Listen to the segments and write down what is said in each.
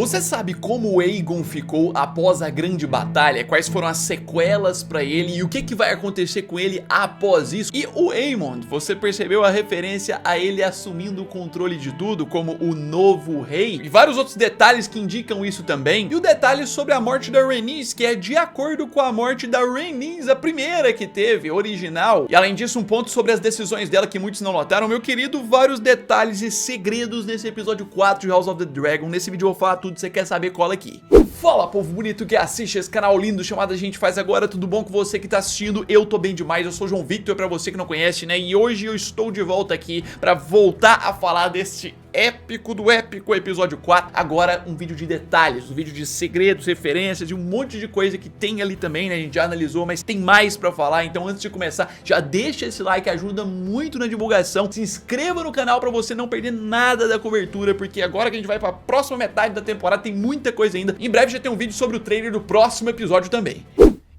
Você sabe como o Aegon ficou após a grande batalha? Quais foram as sequelas pra ele e o que vai acontecer com ele após isso? E o Aemond, você percebeu a referência a ele assumindo o controle de tudo como o novo rei? E vários outros detalhes que indicam isso também. E o detalhe sobre a morte da Rhaenys, que é de acordo com a morte da Rhaenys, a primeira que teve, original. E além disso, um ponto sobre as decisões dela que muitos não notaram, meu querido, vários detalhes e segredos nesse episódio 4 de House of the Dragon. Nesse vídeo eu vou falar tudo, você quer saber, cola aqui. Fala, povo bonito que assiste esse canal lindo chamado A Gente Faz Agora, tudo bom com você que tá assistindo? Eu tô bem demais, eu sou o João Victor, pra você que não conhece, né? E hoje eu estou de volta aqui pra voltar a falar desse épico do épico episódio 4. Agora um vídeo de detalhes, um vídeo de segredos, referências e um monte de coisa que tem ali também, né? A gente já analisou, mas tem mais pra falar. Então antes de começar, já deixa esse like, ajuda muito na divulgação. Se inscreva no canal pra você não perder nada da cobertura, porque agora que a gente vai pra próxima metade da temporada, tem muita coisa ainda. Em breve já tem um vídeo sobre o trailer do próximo episódio também.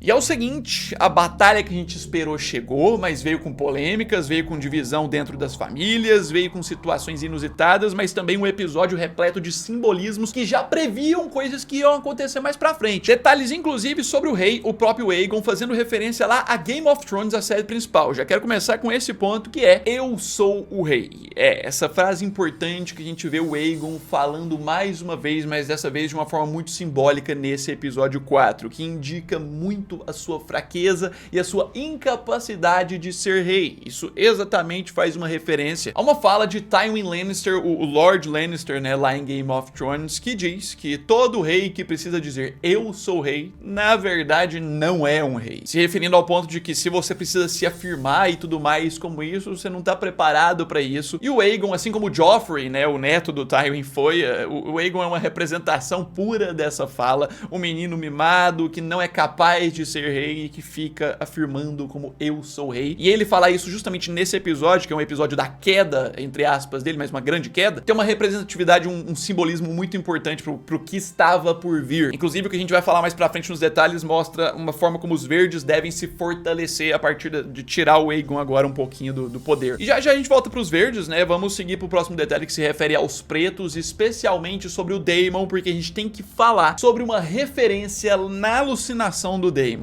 E é o seguinte, a batalha que a gente esperou chegou, mas veio com polêmicas, veio com divisão dentro das famílias, veio com situações inusitadas, mas também um episódio repleto de simbolismos que já previam coisas que iam acontecer mais pra frente. Detalhes inclusive sobre o rei, o próprio Aegon, fazendo referência lá a Game of Thrones, a série principal. Já quero começar com esse ponto que é: eu sou o rei. É, essa frase importante que a gente vê o Aegon falando mais uma vez, mas dessa vez de uma forma muito simbólica nesse episódio 4, que indica muito a sua fraqueza e a sua incapacidade de ser rei. Isso exatamente faz uma referência a uma fala de Tywin Lannister, o Lord Lannister, né, lá em Game of Thrones, que diz que todo rei que precisa dizer eu sou rei, na verdade não é um rei. Se referindo ao ponto de que se você precisa se afirmar e tudo mais como isso, você não tá preparado pra isso. E o Aegon, assim como o Joffrey, né, o neto do Tywin foi, o Aegon é uma representação pura dessa fala, um menino mimado que não é capaz de ser rei e que fica afirmando como eu sou rei. E ele fala isso justamente nesse episódio, que é um episódio da queda, entre aspas, dele, mas uma grande queda. Tem uma representatividade, um simbolismo muito importante pro que estava por vir. Inclusive o que a gente vai falar mais pra frente nos detalhes mostra uma forma como os verdes devem se fortalecer a partir de tirar o Aegon agora um pouquinho do poder. E já a gente volta pros verdes, né? Vamos seguir pro próximo detalhe que se refere aos pretos, especialmente sobre o Daemon, porque a gente tem que falar sobre uma referência na alucinação do Daemon.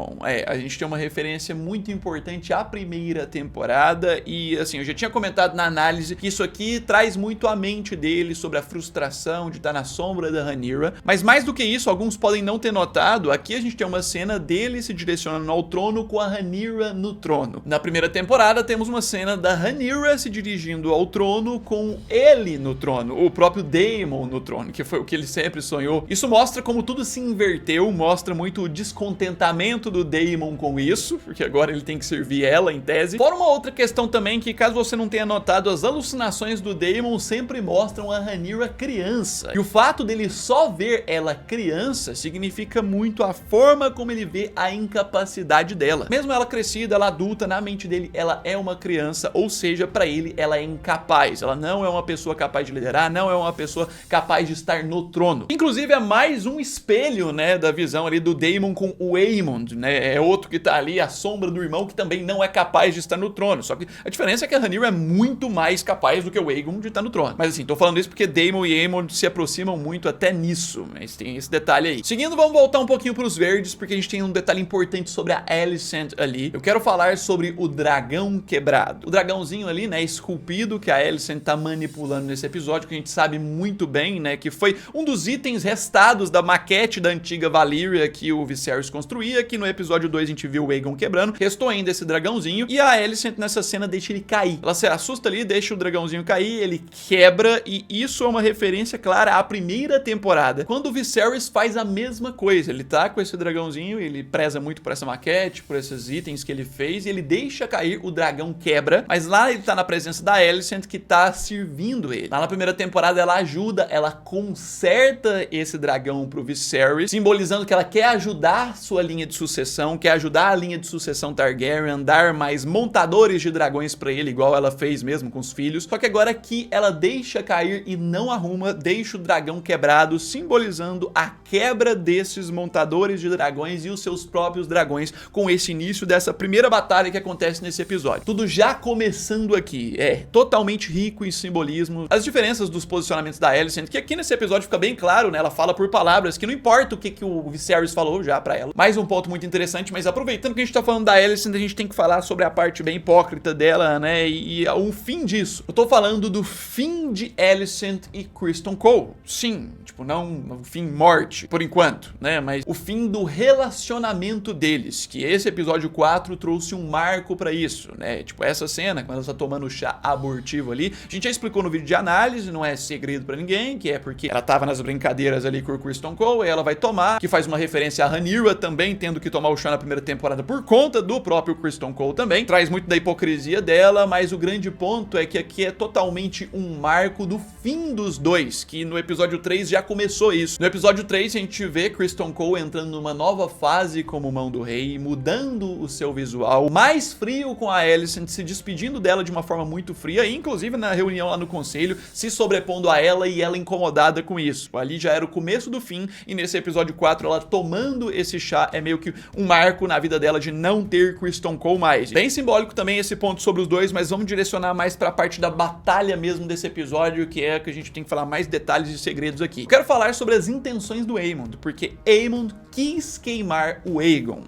A gente tem uma referência muito importante à primeira temporada e, assim, eu já tinha comentado na análise que isso aqui traz muito à mente dele sobre a frustração de estar na sombra da Rhaenyra, mas mais do que isso, alguns podem não ter notado, aqui a gente tem uma cena dele se direcionando ao trono com a Rhaenyra no trono. Na primeira temporada temos uma cena da Rhaenyra se dirigindo ao trono com ele no trono, o próprio Daemon no trono, que foi o que ele sempre sonhou. Isso mostra como tudo se inverteu, mostra muito o descontentamento do Daemon com isso, porque agora ele tem que servir ela em tese. Fora uma outra questão também que, caso você não tenha notado, as alucinações do Daemon sempre mostram a Rhaenyra criança. E o fato dele só ver ela criança significa muito a forma como ele vê a incapacidade dela. Mesmo ela crescida, ela adulta, na mente dele ela é uma criança, ou seja, pra ele ela é incapaz. Ela não é uma pessoa capaz de liderar, não é uma pessoa capaz de estar no trono. Inclusive é mais um espelho, né, da visão ali do Daemon com o Aemond, né? É outro que tá ali, a sombra do irmão, que também não é capaz de estar no trono. Só que a diferença é que a Rhaenyra é muito mais capaz do que o Aegon de estar no trono. Mas assim, tô falando isso porque Daemon e Aemond se aproximam muito até nisso, mas tem esse detalhe aí. Seguindo, vamos voltar um pouquinho pros verdes, porque a gente tem um detalhe importante sobre a Alicent ali. Eu quero falar sobre o dragão quebrado. O dragãozinho ali, né, esculpido, que a Alicent tá manipulando nesse episódio, que a gente sabe muito bem, né, que foi um dos itens restados da maquete da antiga Valyria que o Viserys construía, que no episódio 2 a gente viu o Aegon quebrando, restou ainda esse dragãozinho e a Alicent nessa cena deixa ele cair. Ela se assusta ali, deixa o dragãozinho cair, ele quebra e isso é uma referência clara à primeira temporada, quando o Viserys faz a mesma coisa. Ele tá com esse dragãozinho, ele preza muito por essa maquete, por esses itens que ele fez e ele deixa cair, o dragão quebra, mas lá ele tá na presença da Alicent que tá servindo ele. Lá na primeira temporada ela ajuda, ela conserta esse dragão pro Viserys, simbolizando que ela quer ajudar sua linha de sucessão, quer ajudar a linha de sucessão Targaryen, dar mais montadores de dragões pra ele, igual ela fez mesmo com os filhos. Só que agora aqui ela deixa cair e não arruma, deixa o dragão quebrado, simbolizando a quebra desses montadores de dragões e os seus próprios dragões com esse início dessa primeira batalha que acontece nesse episódio. Tudo já começando aqui, totalmente rico em simbolismo. As diferenças dos posicionamentos da Alicent, que aqui nesse episódio fica bem claro, né? Ela fala por palavras, que não importa o que o Viserys falou já pra ela. Mais um ponto muito interessante, mas aproveitando que a gente tá falando da Alicent, a gente tem que falar sobre a parte bem hipócrita dela, né? E o fim disso. Eu tô falando do fim de Alicent e Criston Cole. Sim, tipo, não o fim morte, por enquanto, né? Mas o fim do relacionamento deles, que esse episódio 4 trouxe um marco pra isso, né? Tipo, essa cena, quando ela tá tomando chá abortivo ali, a gente já explicou no vídeo de análise, não é segredo pra ninguém, que é porque ela tava nas brincadeiras ali com o Criston Cole, e ela vai tomar, que faz uma referência a Rhaenyra também tendo que tomar o chá na primeira temporada por conta do próprio Criston Cole também, traz muito da hipocrisia dela, mas o grande ponto é que aqui é totalmente um marco do fim dos dois, que no episódio 3 já começou isso. No episódio 3 a gente vê Criston Cole entrando numa nova fase como Mão do Rei, mudando o seu visual, mais frio com a Alicent, se despedindo dela de uma forma muito fria, e inclusive na reunião lá no conselho, se sobrepondo a ela e ela incomodada com isso. Ali já era o começo do fim, e nesse episódio 4 ela tomando esse chá é meio que um marco na vida dela de não ter Criston Cole mais. Bem simbólico também esse ponto sobre os dois, mas vamos direcionar mais pra parte da batalha mesmo desse episódio, que é que a gente tem que falar mais detalhes e segredos aqui. Eu quero falar sobre as intenções do Aemond, porque Aemond quis queimar o Aegon.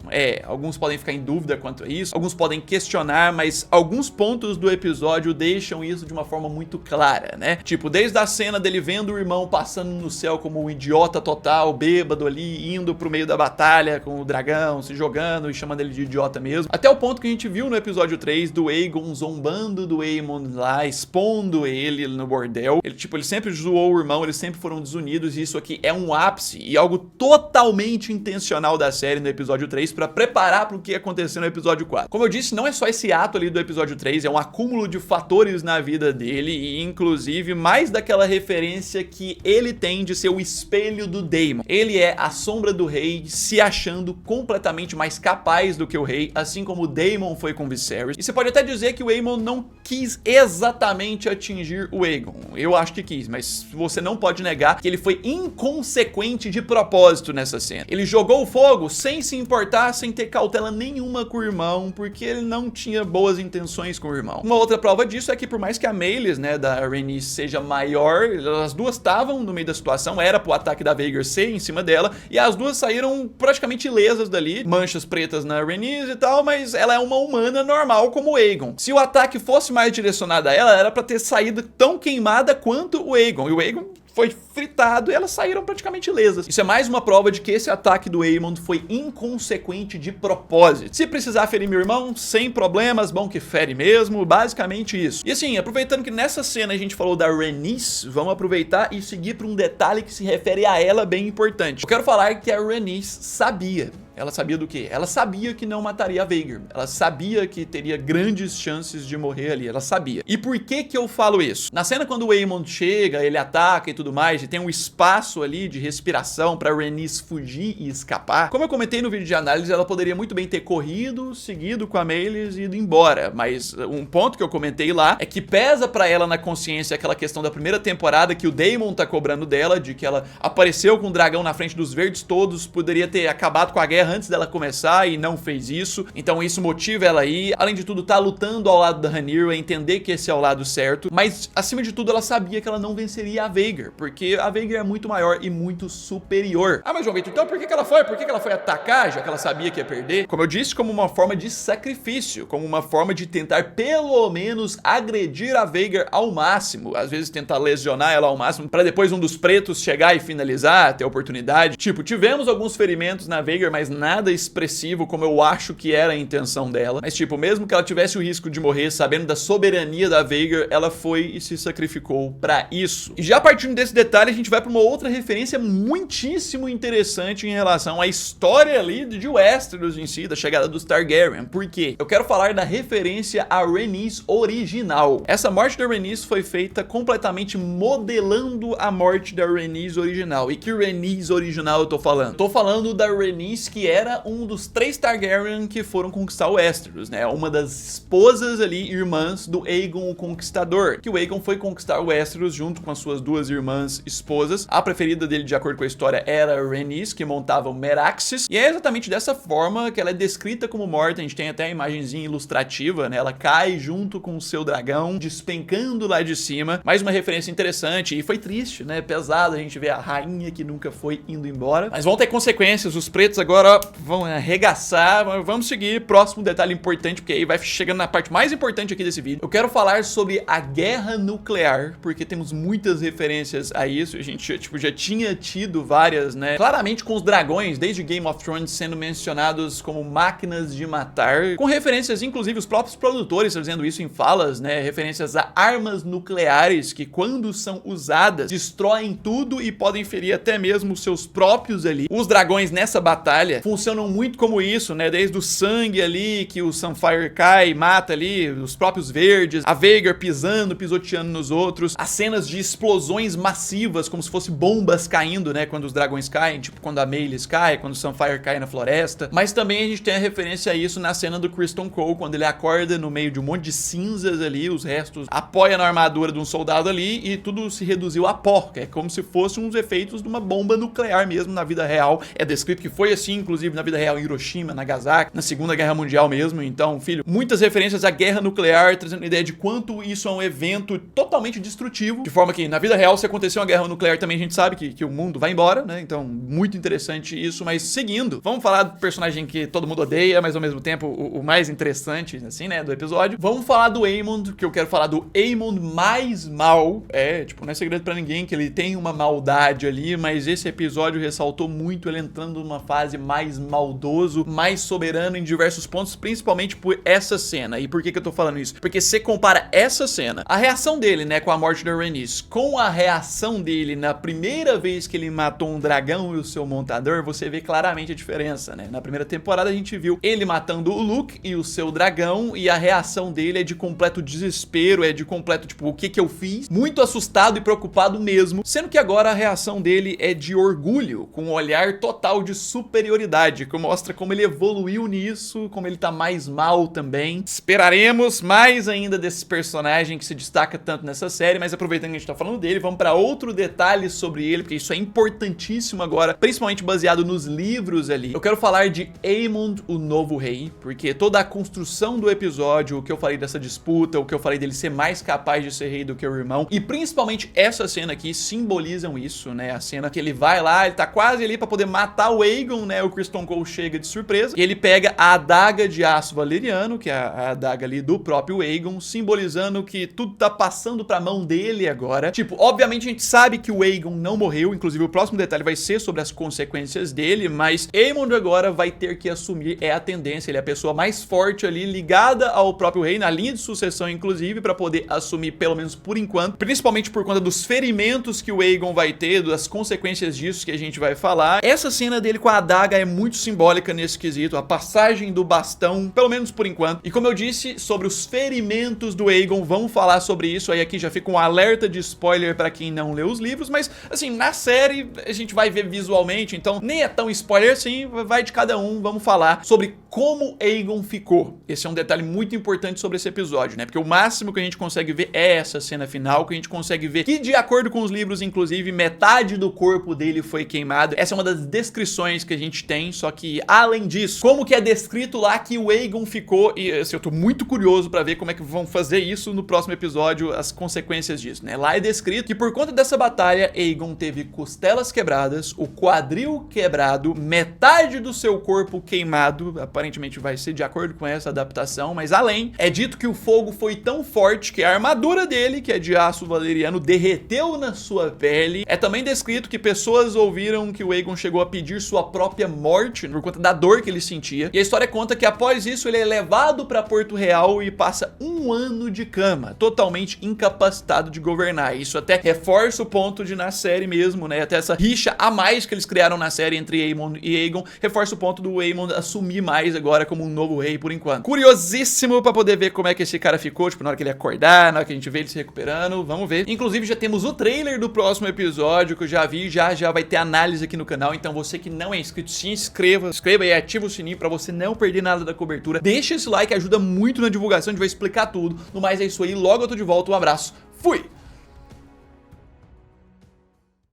Alguns podem ficar em dúvida quanto a isso, alguns podem questionar, mas alguns pontos do episódio deixam isso de uma forma muito clara, né? Tipo, desde a cena dele vendo o irmão passando no céu como um idiota total, bêbado ali, indo pro meio da batalha com o dragão, se jogando e chamando ele de idiota mesmo, até o ponto que a gente viu no episódio 3 do Aegon zombando do Aemond lá, expondo ele no bordel. Ele sempre zoou o irmão, eles sempre foram desunidos, e isso aqui é um ápice e algo totalmente intencional da série no episódio 3 pra preparar pro que ia acontecer no episódio 4. Como eu disse, não é só esse ato ali do episódio 3, é um acúmulo de fatores na vida dele, e inclusive mais daquela referência que ele tem de ser o espelho do Daemon. Ele é a sombra do rei, se achando completamente mais capaz do que o rei, assim como o Daemon foi com Viserys. E você pode até dizer que o Aemon não quis exatamente atingir o Aegon. Eu acho que quis, mas você não pode negar que ele foi inconsequente de propósito nessa cena. Ele jogou o fogo sem se importar, sem ter cautela nenhuma com o irmão, porque ele não tinha boas intenções com o irmão. Uma outra prova disso é que por mais que a Meleys, né, da Rhaenys seja maior, as duas estavam no meio da situação, era pro ataque da Vhagar ser em cima dela, e as duas saíram praticamente ilesas dali, manchas pretas na Rhaenys e tal, mas ela é uma humana normal como o Aegon. Se o ataque fosse mais direcionado a ela, era pra ter saído tão queimada quanto o Aegon, e o Aegon foi fritado e elas saíram praticamente ilesas. Isso é mais uma prova de que esse ataque do Aemond foi inconsequente de propósito. Se precisar ferir meu irmão, sem problemas, bom que fere mesmo, basicamente isso. E assim, aproveitando que nessa cena a gente falou da Rhaenys, vamos aproveitar e seguir para um detalhe que se refere a ela bem importante. Eu quero falar que a Rhaenys sabia. Ela sabia do quê? Ela sabia que não mataria a Vhagar. Ela sabia que teria grandes chances de morrer ali. Ela sabia. E por que que eu falo isso? Na cena quando o Aemond chega, ele ataca e tudo mais, e tem um espaço ali de respiração pra Rhaenys fugir e escapar. Como eu comentei no vídeo de análise, ela poderia muito bem ter corrido, seguido com a Meleys e ido embora. Mas um ponto que eu comentei lá é que pesa pra ela na consciência aquela questão da primeira temporada que o Daemon tá cobrando dela, de que ela apareceu com o dragão na frente dos verdes todos, poderia ter acabado com a guerra antes dela começar e não fez isso, então isso motiva ela aí. Além de tudo, tá lutando ao lado da Rhaenyra, entender que esse é o lado certo, mas acima de tudo ela sabia que ela não venceria a Vhagar, porque a Vhagar é muito maior e muito superior. Ah, mas João Vitor, então por que ela foi? Por que ela foi atacar, já que ela sabia que ia perder? Como eu disse, como uma forma de sacrifício, como uma forma de tentar pelo menos agredir a Vhagar ao máximo, às vezes tentar lesionar ela ao máximo, pra depois um dos pretos chegar e finalizar, ter oportunidade. Tipo, tivemos alguns ferimentos na Vhagar, mas nada expressivo como eu acho que era a intenção dela. Mas tipo, mesmo que ela tivesse o risco de morrer, sabendo da soberania da Vhagar, ela foi e se sacrificou pra isso. E já partindo desse detalhe, a gente vai pra uma outra referência muitíssimo interessante em relação à história ali de Westeros em si, da chegada dos Targaryen. Por quê? Eu quero falar da referência à Rhaenys original. Essa morte da Rhaenys foi feita completamente modelando a morte da Rhaenys original. E que Rhaenys original eu tô falando? Tô falando da Rhaenys que que era um dos 3 Targaryen que foram conquistar o Westeros, né? Uma das esposas ali, irmãs do Aegon o Conquistador, que o Aegon foi conquistar o Westeros junto com as suas 2 irmãs esposas. A preferida dele, de acordo com a história, era a Rhaenys, que montava o Meraxes, e é exatamente dessa forma que ela é descrita como morta. A gente tem até a imagenzinha ilustrativa, né? Ela cai junto com o seu dragão, despencando lá de cima. Mais uma referência interessante, e foi triste, né? Pesado a gente ver a rainha que nunca foi indo embora. Mas vão ter consequências, os pretos agora, ó, vão arregaçar. Vamos seguir, próximo detalhe importante, porque aí vai chegando na parte mais importante aqui desse vídeo. Eu quero falar sobre a guerra nuclear, porque temos muitas referências a isso. A gente, tipo, já tinha tido várias, né? Claramente com os dragões, desde Game of Thrones, sendo mencionados como máquinas de matar, com referências, inclusive, os próprios produtores trazendo isso em falas, né? Referências a armas nucleares que, quando são usadas, destroem tudo e podem ferir até mesmo os seus próprios ali. Os dragões nessa batalha funcionam muito como isso, né? Desde o sangue ali, que o Sunfire cai e mata ali, os próprios verdes, a Vhagar pisando, pisoteando nos outros, as cenas de explosões massivas, como se fossem bombas caindo, né? Quando os dragões caem, tipo quando a Meleys cai, quando o Sunfire cai na floresta. Mas também a gente tem a referência a isso na cena do Criston Cole, quando ele acorda no meio de um monte de cinzas ali, os restos apoiam na armadura de um soldado ali e tudo se reduziu a pó, que é como se fossem uns efeitos de uma bomba nuclear mesmo na vida real. É descrito que foi assim, inclusive, na vida real em Hiroshima, Nagasaki, na Segunda Guerra Mundial mesmo. Então, filho, muitas referências à guerra nuclear, trazendo a ideia de quanto isso é um evento totalmente destrutivo, de forma que na vida real, se acontecer uma guerra nuclear também a gente sabe que o mundo vai embora, né? Então, muito interessante isso. Mas seguindo, vamos falar do personagem que todo mundo odeia, mas ao mesmo tempo o mais interessante, assim, né, do episódio. Vamos falar do Aemond, que eu quero falar do Aemond mais mal. É, tipo, não é segredo pra ninguém que ele tem uma maldade ali, mas esse episódio ressaltou muito ele entrando numa fase mais maldoso, mais soberano em diversos pontos, principalmente por essa cena. E por que eu tô falando isso? Porque você compara essa cena, a reação dele, né, com a morte da Rhaenys, com a reação dele na primeira vez que ele matou um dragão e o seu montador, você vê claramente a diferença, né? Na primeira temporada a gente viu ele matando o Luke e o seu dragão, e a reação dele é de completo desespero, é de completo, tipo, o que eu fiz? Muito assustado e preocupado mesmo, sendo que agora a reação dele é de orgulho, com um olhar total de superioridade, que mostra como ele evoluiu nisso, como ele tá mais mal também. Esperaremos mais ainda desse personagem que se destaca tanto nessa série, mas aproveitando que a gente tá falando dele, vamos pra outro detalhe sobre ele, porque isso é importantíssimo agora, principalmente baseado nos livros ali. Eu quero falar de Aemond, o Novo Rei, porque toda a construção do episódio, o que eu falei dessa disputa, o que eu falei dele ser mais capaz de ser rei do que o irmão, e principalmente essa cena aqui simbolizam isso, né? A cena que ele vai lá, ele tá quase ali pra poder matar o Aegon, né? O Criston Cole chega de surpresa, e ele pega a adaga de aço valeriano, que é a adaga ali do próprio Aegon, simbolizando que tudo tá passando pra mão dele agora. Tipo, obviamente a gente sabe que o Aegon não morreu, inclusive o próximo detalhe vai ser sobre as consequências dele, mas Aemond agora vai ter que assumir a tendência, ele é a pessoa mais forte ali, ligada ao próprio rei, na linha de sucessão inclusive, pra poder assumir pelo menos por enquanto, principalmente por conta dos ferimentos que o Aegon vai ter, das consequências disso que a gente vai falar. Essa cena dele com a adaga é muito simbólica nesse quesito, a passagem do bastão, pelo menos por enquanto. E como eu disse, sobre os ferimentos do Aegon, vamos falar sobre isso, aí aqui já fica um alerta de spoiler pra quem não leu os livros, mas assim, na série a gente vai ver visualmente, então nem é tão spoiler assim, vai de cada um, vamos falar sobre como Aegon ficou. Esse é um detalhe muito importante sobre esse episódio, né? Porque o máximo que a gente consegue ver é essa cena final, que a gente consegue ver que, de acordo com os livros, inclusive, metade do corpo dele foi queimado. Essa é uma das descrições que a gente tem, só que, além disso, como que é descrito lá que o Aegon ficou, e assim, eu tô muito curioso pra ver como é que vão fazer isso no próximo episódio, as consequências disso, né? Lá é descrito que por conta dessa batalha, Aegon teve costelas quebradas, o quadril quebrado, metade do seu corpo queimado, aparentemente vai ser de acordo com essa adaptação, mas além, é dito que o fogo foi tão forte que a armadura dele, que é de aço valeriano, derreteu na sua pele. É também descrito que pessoas ouviram que o Aegon chegou a pedir sua própria morte por conta da dor que ele sentia. E a história conta que após isso ele é levado para Porto Real e passa um ano de cama, totalmente incapacitado de governar. Isso até reforça o ponto de na série mesmo, né? Até essa rixa a mais que eles criaram na série entre Aemond e Aegon, reforça o ponto do Aemond assumir mais mais agora como um novo rei por enquanto. Curiosíssimo pra poder ver como é que esse cara ficou, tipo, na hora que ele acordar, na hora que a gente vê ele se recuperando, vamos ver. Inclusive já temos o trailer do próximo episódio que eu já vi, já vai ter análise aqui no canal, então você que não é inscrito, se inscreva e ativa o sininho pra você não perder nada da cobertura. Deixa esse like, ajuda muito na divulgação, a gente vai explicar tudo. No mais é isso aí, logo eu tô de volta, um abraço, fui!